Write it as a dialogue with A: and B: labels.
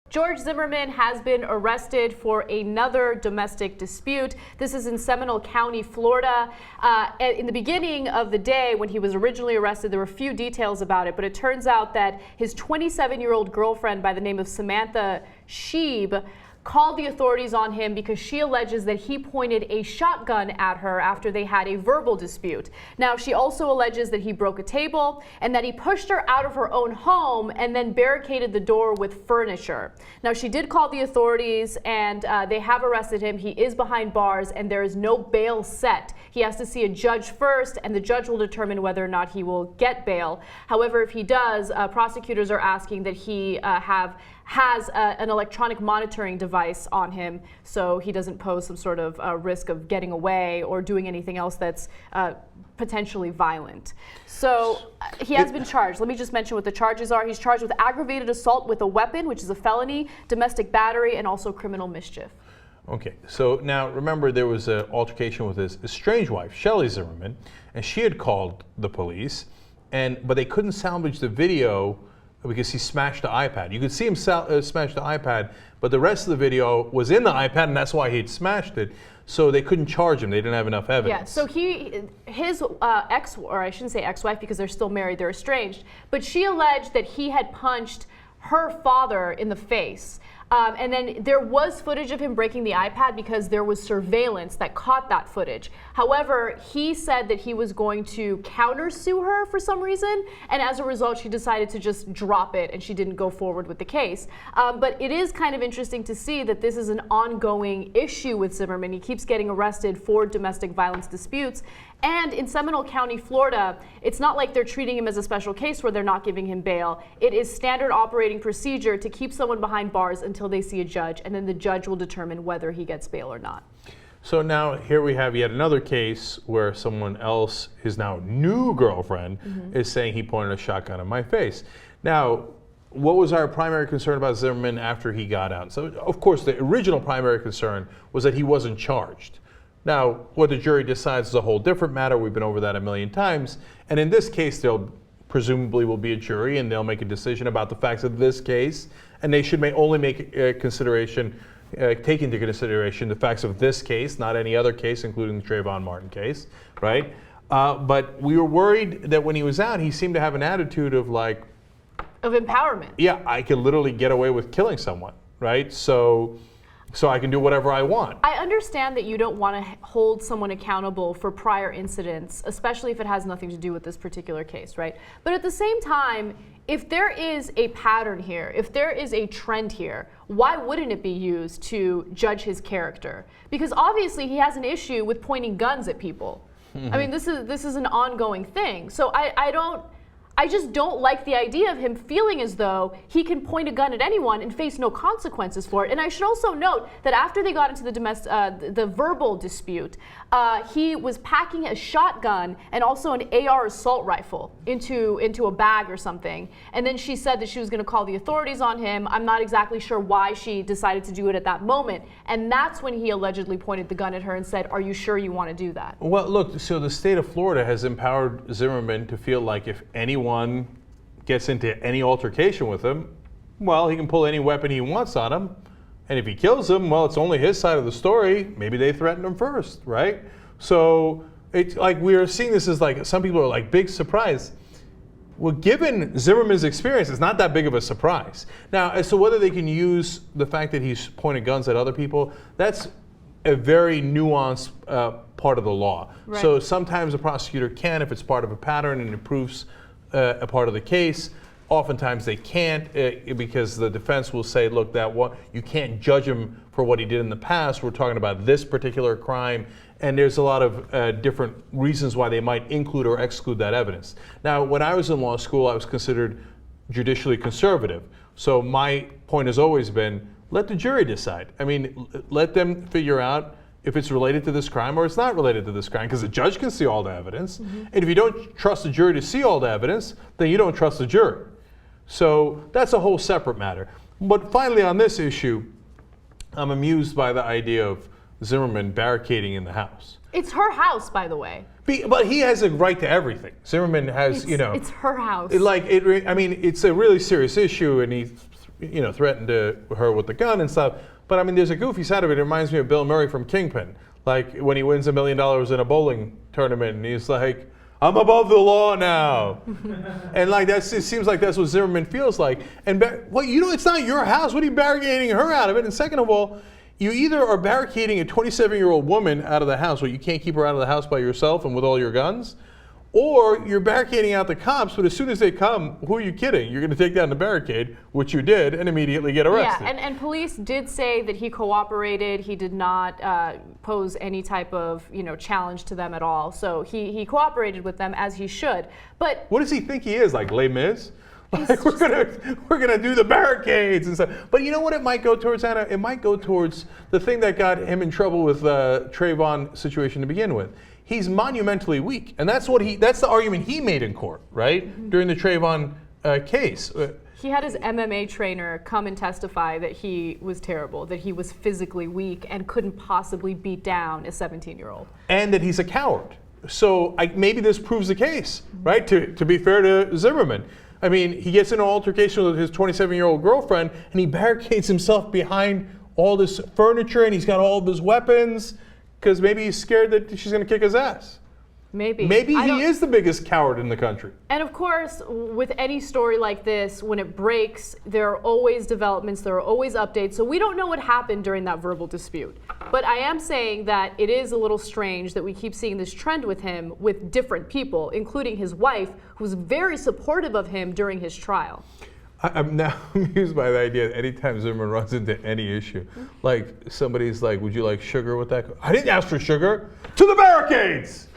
A: George Zimmerman has been arrested for another domestic dispute. This is in Seminole County, Florida. In the beginning of the day, when he was originally arrested, there were few details about it, but it turns out that his 27-year-old girlfriend by the name of Samantha Scheibe called the authorities on him because she alleges that he pointed a shotgun at her after they had a verbal dispute. Now, she also alleges that he broke a table and that he pushed her out of her own home and then barricaded the door with furniture. Now, she did call the authorities and they have arrested him. He is behind bars and there is no bail set. He has to see a judge first and the judge will determine whether or not he will get bail. However, if he does, prosecutors are asking that he has an electronic monitoring device on him so he doesn't pose some sort of risk of getting away or doing anything else that's potentially violent. So he has been charged. Let me just mention what the charges are. He's charged with aggravated assault with a weapon, which is a felony, domestic battery, and also criminal mischief.
B: Okay, so now remember there was an altercation with his estranged wife, Shelley Zimmerman, and she had called the police, but they couldn't salvage the video because he smashed the iPad. You could see him smash the iPad, but the rest of the video was in the iPad, and that's why he'd smashed it. So they couldn't charge him. They didn't have enough evidence. Yeah, so
A: his or I shouldn't say ex-wife because they're still married, they're estranged, but she alleged that he had punched her father in the face. And then there was footage of him breaking the iPad because there was surveillance that caught that footage. However, he said that he was going to countersue her for some reason, and as a result, she decided to just drop it and she didn't go forward with the case. But it is kind of interesting to see that this is an ongoing issue with Zimmerman. He keeps getting arrested for domestic violence disputes. And in Seminole County, Florida, it's not like they're treating him as a special case where they're not giving him bail. It is standard operating procedure to keep someone behind bars until they see a judge, and then the judge will determine whether he gets bail or not.
B: So now here we have yet another case where someone else, his now new girlfriend, is saying he pointed a shotgun in my face. Now, what was our primary concern about Zimmerman after he got out? So, of course, the original primary concern was that he wasn't charged. Now, what the jury decides is a whole different matter. We've been over that a million times. And in this case, they'll presumably will be a jury and they'll make a decision about the facts of this case. And they should only make take into consideration the facts of this case, not any other case, including the Trayvon Martin case, right? But we were worried that when he was out, he seemed to have an attitude of
A: empowerment.
B: Yeah, I could literally get away with killing someone, right? So I can do whatever I want.
A: I understand that you don't want to hold someone accountable for prior incidents, especially if it has nothing to do with this particular case, right? But at the same time, if there is a pattern here, if there is a trend here, why wouldn't it be used to judge his character? Because obviously he has an issue with pointing guns at people. I mean, this is an ongoing thing. So I just don't like the idea of him feeling as though he can point a gun at anyone and face no consequences for it. And I should also note that after they got into the verbal dispute, he was packing a shotgun and also an AR assault rifle into a bag or something. And then she said that she was going to call the authorities on him. I'm not exactly sure why she decided to do it at that moment. And that's when he allegedly pointed the gun at her and said, "Are you sure you want to do that?"
B: Well, look, so the state of Florida has empowered Zimmerman to feel like if anyone gets into any altercation with him, well, he can pull any weapon he wants on him. And if he kills him, well, it's only his side of the story. Maybe they threatened him first, right? So it's like we are seeing this as like some people are like big surprise. Well, given Zimmerman's experience, it's not that big of a surprise. Now, as to whether they can use the fact that he's pointing guns at other people, that's a very nuanced part of the law. Right. So sometimes a prosecutor can if it's part of a pattern and it proves a part of the case. Oftentimes they can't because the defense will say, look, you can't judge him for what he did in the past. We're talking about this particular crime. And there's a lot of different reasons why they might include or exclude that evidence. Now, when I was in law school, I was considered judicially conservative. So my point has always been, let the jury decide. I mean, let them figure out if it's related to this crime or it's not related to this crime, because the judge can see all the evidence. And if you don't trust the jury to see all the evidence, then you don't trust the jury. So that's a whole separate matter. But finally on this issue, I'm amused by the idea of Zimmerman barricading in the house.
A: It's her house, by the way.
B: But he has a right to everything. Zimmerman has,
A: It's her house.
B: I mean, it's a really serious issue, and he threatened her with the gun and stuff. But I mean, there's a goofy side of it. It reminds me of Bill Murray from Kingpin, like when he wins $1 million in a bowling tournament, and he's like, "I'm above the law now," and like it seems like that's what Zimmerman feels like. And it's not your house. What are you barricading her out of it? And second of all, you either are barricading a 27-year-old woman out of the house, where you can't keep her out of the house by yourself and with all your guns, or you're barricading out the cops, but as soon as they come, who are you kidding? You're going to take down the barricade, which you did, and immediately get arrested.
A: Yeah, and police did say that he cooperated. He did not pose any type of challenge to them at all. So he cooperated with them as he should. But
B: what does he think he is, like Les Mis? Like we're gonna do the barricades and stuff. But you know what it might go towards, Anna? It might go towards the thing that got him in trouble with Trayvon situation to begin with. He's monumentally weak, and that's the argument he made in court, right? During the Trayvon case.
A: He had his MMA trainer come and testify that he was terrible, that he was physically weak and couldn't possibly beat down a 17-year-old. And
B: that he's a coward. So maybe this proves the case, right? To be fair to Zimmerman. I mean, he gets in an altercation with his 27-year-old girlfriend, and he barricades himself behind all this furniture, and he's got all of his weapons, because maybe he's scared that she's going to kick his ass.
A: Maybe
B: he is the biggest coward in the country.
A: And of course, with any story like this, when it breaks, there are always developments, there are always updates. So we don't know what happened during that verbal dispute. But I am saying that it is a little strange that we keep seeing this trend with him with different people, including his wife, who's very supportive of him during his trial.
B: I'm now amused by the idea that anytime Zimmerman runs into any issue, like somebody's like, "Would you like sugar with that?" "I didn't ask for sugar." "To the barricades!"